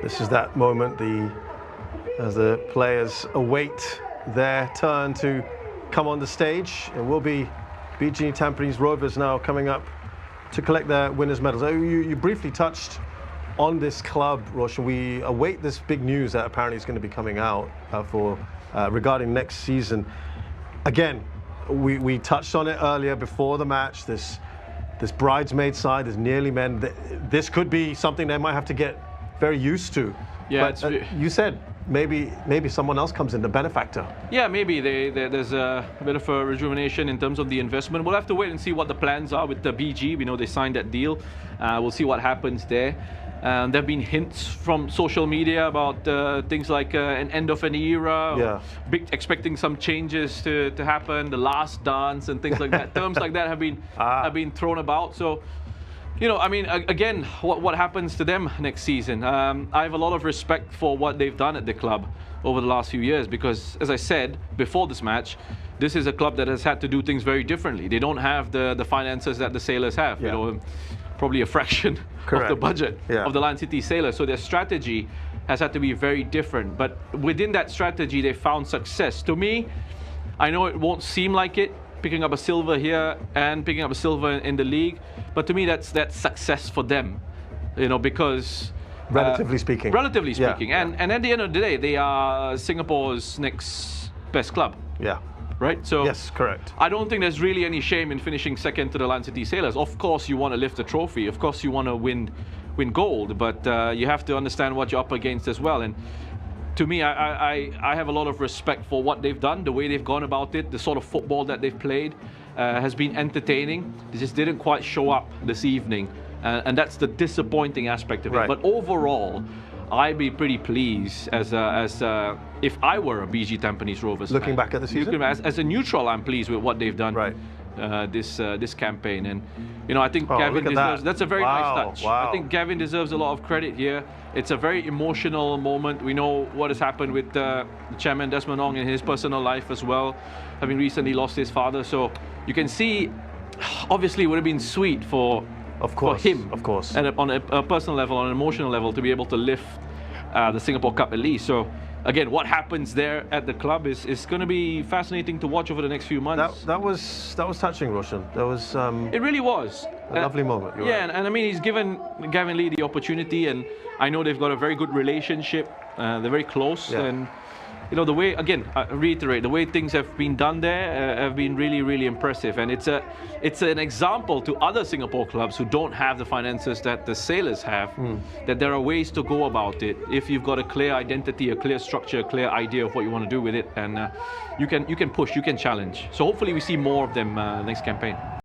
This is that moment as the players await their turn to come on the stage. It will be BG Tampines Rovers now coming up to collect their winners' medals. You briefly touched on this club, Roshan. We await this big news that apparently is going to be coming out regarding next season. Again, we touched on it earlier before the match. This bridesmaid side, this nearly men. This could be something they might have to get very used to. Yeah, but you said maybe someone else comes in, the benefactor. Yeah, maybe there's a bit of a rejuvenation in terms of the investment. We'll have to wait and see what the plans are with the BG. We know they signed that deal. We'll see what happens there. There have been hints from social media about things like an end of an era, expecting some changes to happen, the last dance and things like that. Terms like that have been thrown about. So, you know, I mean, again, what happens to them next season? I have a lot of respect for what they've done at the club over the last few years because, as I said before this match, this is a club that has had to do things very differently. They don't have the finances that the Sailors have. You know, probably a fraction of the budget of the Lion City Sailors. So their strategy has had to be very different. But within that strategy, they found success. To me, I know it won't seem like it, picking up a silver here and picking up a silver in the league. But to me, that's success for them, you know, because relatively speaking. And at the end of the day, they are Singapore's next best club. Yeah. Right? So yes, correct. I don't think there's really any shame in finishing second to the Lion City Sailors. Of course, you want to lift the trophy. Of course, you want to win gold. But you have to understand what you're up against as well. And to me, I have a lot of respect for what they've done, the way they've gone about it, the sort of football that they've played has been entertaining. They just didn't quite show up this evening. And that's the disappointing aspect of it. But overall, I'd be pretty pleased as if I were a BG Tampines Rovers looking fan. back at the season. As a neutral, I'm pleased with what they've done this campaign, and you know, I think Gavin deserves. That's a very nice touch. I think Gavin deserves a lot of credit here. It's a very emotional moment. We know what has happened with the chairman Desmond Ong in his personal life as well, having recently lost his father. So you can see, obviously, it would have been sweet for him, and on a personal level, on an emotional level, to be able to lift the Singapore Cup at least. So again, what happens there at the club is going to be fascinating to watch over the next few months. That was touching, Roshan. That was it really was a lovely moment. And I mean, he's given Gavin Lee the opportunity, and I know they've got a very good relationship. They're very close, and you know, the way, again, I reiterate, the way things have been done there have been really, really impressive. And it's an example to other Singapore clubs who don't have the finances that the Sailors have, that there are ways to go about it if you've got a clear identity, a clear structure, a clear idea of what you want to do with it, and you can push, you can challenge. So hopefully we see more of them next campaign.